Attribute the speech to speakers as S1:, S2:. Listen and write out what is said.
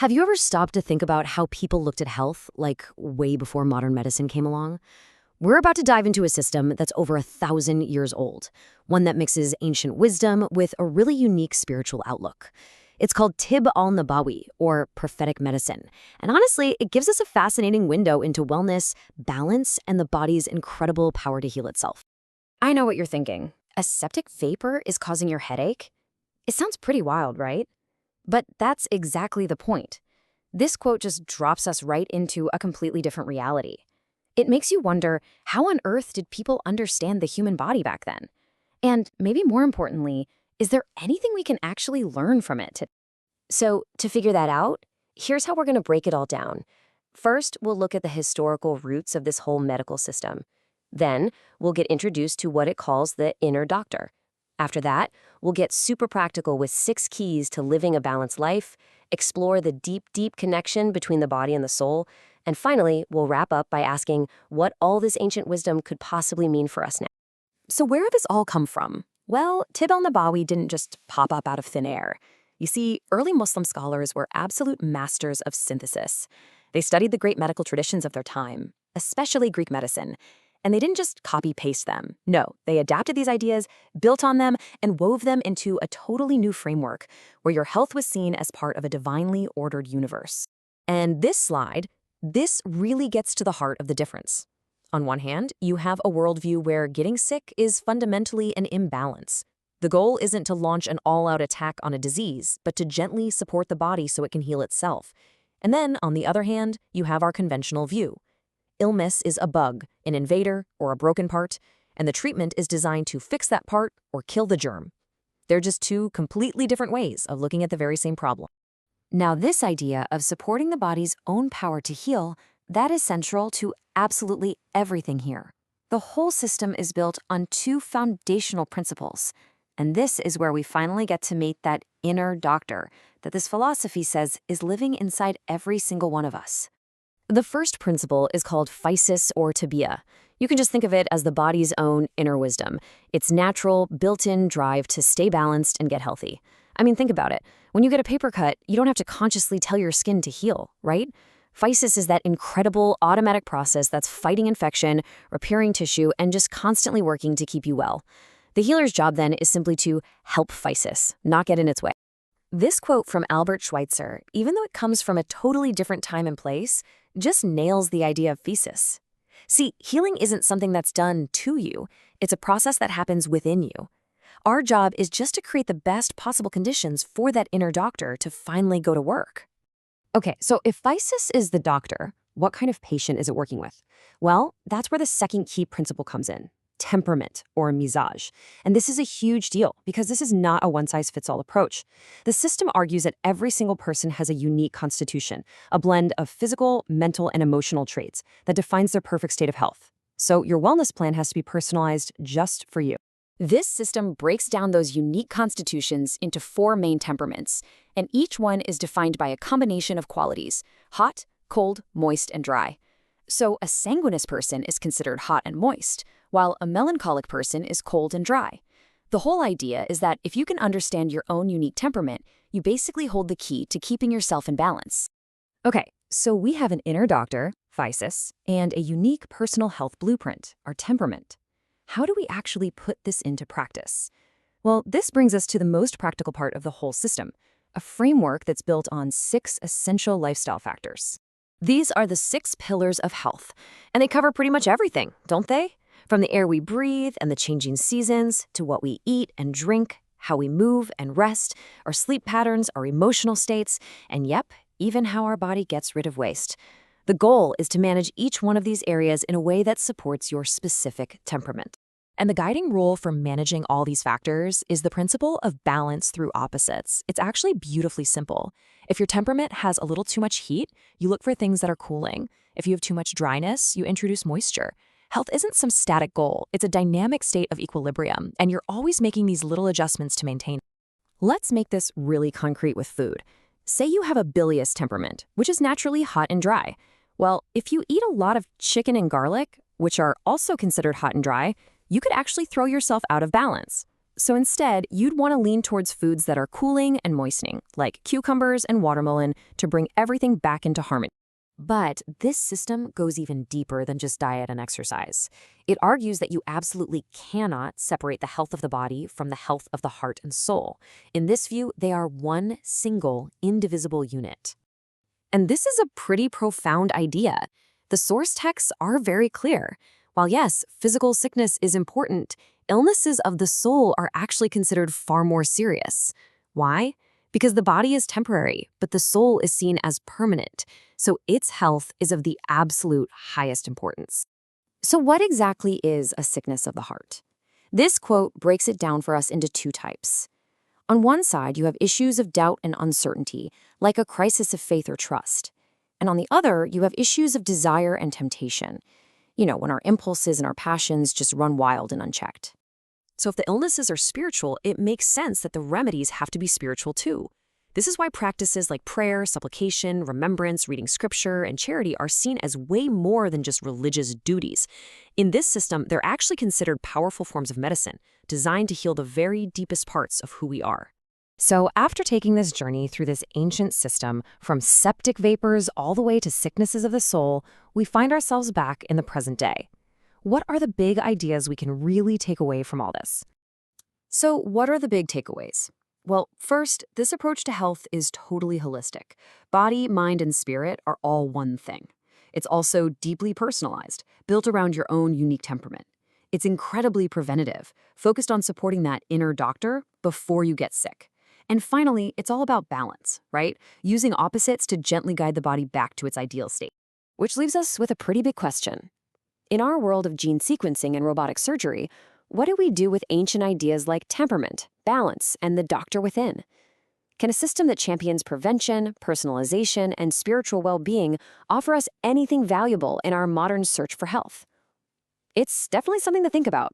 S1: Have you ever stopped to think about how people looked at health, like way before modern medicine came along? We're about to dive into a system that's over 1,000 years old, one that mixes ancient wisdom with a really unique spiritual outlook. It's called Tibb an-Nabawi, or Prophetic Medicine, and honestly, it gives us a fascinating window into wellness, balance, and the body's incredible power to heal itself. I know what you're thinking. A septic vapor is causing your headache? It sounds pretty wild, right? But that's exactly the point. This quote just drops us right into a completely different reality. It makes you wonder, how on earth did people understand the human body back then? And maybe more importantly, is there anything we can actually learn from it? So to figure that out, here's how we're going to break it all down. First, we'll look at the historical roots of this whole medical system. Then, we'll get introduced to what it calls the inner doctor. After that, we'll get super practical with 6 keys to living a balanced life, explore the deep, deep connection between the body and the soul, and finally, we'll wrap up by asking what all this ancient wisdom could possibly mean for us now. So where did this all come from? Well, Tibb an-Nabawi didn't just pop up out of thin air. You see, early Muslim scholars were absolute masters of synthesis. They studied the great medical traditions of their time, especially Greek medicine. And they didn't just copy-paste them. No, they adapted these ideas, built on them, and wove them into a totally new framework where your health was seen as part of a divinely ordered universe. And this really gets to the heart of the difference. On one hand, you have a worldview where getting sick is fundamentally an imbalance. The goal isn't to launch an all-out attack on a disease, but to gently support the body so it can heal itself. And then, on the other hand, you have our conventional view. Illness is a bug, an invader, or a broken part, and the treatment is designed to fix that part or kill the germ. They're just 2 completely different ways of looking at the very same problem. Now, this idea of supporting the body's own power to heal, that is central to absolutely everything here. The whole system is built on 2 foundational principles, and this is where we finally get to meet that inner doctor that this philosophy says is living inside every single one of us. The first principle is called physis or tabiyyah. You can just think of it as the body's own inner wisdom. It's natural, built-in drive to stay balanced and get healthy. I mean, think about it. When you get a paper cut, you don't have to consciously tell your skin to heal, right? Physis is that incredible automatic process that's fighting infection, repairing tissue, and just constantly working to keep you well. The healer's job then is simply to help physis, not get in its way. This quote from Albert Schweitzer, even though it comes from a totally different time and place, just nails the idea of physis. See, healing isn't something that's done to you. It's a process that happens within you. Our job is just to create the best possible conditions for that inner doctor to finally go to work. Okay, so if physis is the doctor, what kind of patient is it working with? Well, that's where the second key principle comes in. Temperament, or mizaj. And this is a huge deal because this is not a one-size-fits-all approach. The system argues that every single person has a unique constitution, a blend of physical, mental, and emotional traits that defines their perfect state of health. So your wellness plan has to be personalized just for you. This system breaks down those unique constitutions into 4 main temperaments, and each one is defined by a combination of qualities: hot, cold, moist, and dry. So a sanguineous person is considered hot and moist, while a melancholic person is cold and dry. The whole idea is that if you can understand your own unique temperament, you basically hold the key to keeping yourself in balance. Okay, so we have an inner doctor, physis, and a unique personal health blueprint, our temperament. How do we actually put this into practice? Well, this brings us to the most practical part of the whole system, a framework that's built on 6 essential lifestyle factors. These are the 6 pillars of health, and they cover pretty much everything, don't they? From the air we breathe and the changing seasons, to what we eat and drink, how we move and rest, our sleep patterns, our emotional states, and yep, even how our body gets rid of waste. The goal is to manage each one of these areas in a way that supports your specific temperament. And the guiding rule for managing all these factors is the principle of balance through opposites. It's actually beautifully simple. If your temperament has a little too much heat, you look for things that are cooling. If you have too much dryness, you introduce moisture. Health isn't some static goal. It's a dynamic state of equilibrium, and you're always making these little adjustments to maintain. Let's make this really concrete with food. Say you have a bilious temperament, which is naturally hot and dry. Well, if you eat a lot of chicken and garlic, which are also considered hot and dry, you could actually throw yourself out of balance.
S2: So instead, you'd want to lean towards foods that are cooling and moistening, like cucumbers and watermelon, to bring everything back into harmony.
S1: But this system goes even deeper than just diet and exercise. It argues that you absolutely cannot separate the health of the body from the health of the heart and soul. In this view, they are one single, indivisible unit. And this is a pretty profound idea. The source texts are very clear. While yes, physical sickness is important, illnesses of the soul are actually considered far more serious. Why? Because the body is temporary, but the soul is seen as permanent, so its health is of the absolute highest importance. So what exactly is a sickness of the heart? This quote breaks it down for us into two types. On one side, you have issues of doubt and uncertainty, like a crisis of faith or trust. And on the other, you have issues of desire and temptation. You know, when our impulses and our passions just run wild and unchecked. So if the illnesses are spiritual, it makes sense that the remedies have to be spiritual too. This is why practices like prayer, supplication, remembrance, reading scripture, and charity are seen as way more than just religious duties. In this system, they're actually considered powerful forms of medicine, designed to heal the very deepest parts of who we are. So after taking this journey through this ancient system, from septic vapors all the way to sicknesses of the soul, we find ourselves back in the present day. What are the big ideas we can really take away from all this? So what are the big takeaways? Well, first, this approach to health is totally holistic. Body, mind, and spirit are all one thing. It's also deeply personalized, built around your own unique temperament. It's incredibly preventative, focused on supporting that inner doctor before you get sick. And finally, it's all about balance, right? Using opposites to gently guide the body back to its ideal state. Which leaves us with a pretty big question. In our world of gene sequencing and robotic surgery, what do we do with ancient ideas like temperament, balance, and the doctor within? Can a system that champions prevention, personalization, and spiritual well-being offer us anything valuable in our modern search for health? It's definitely something to think about.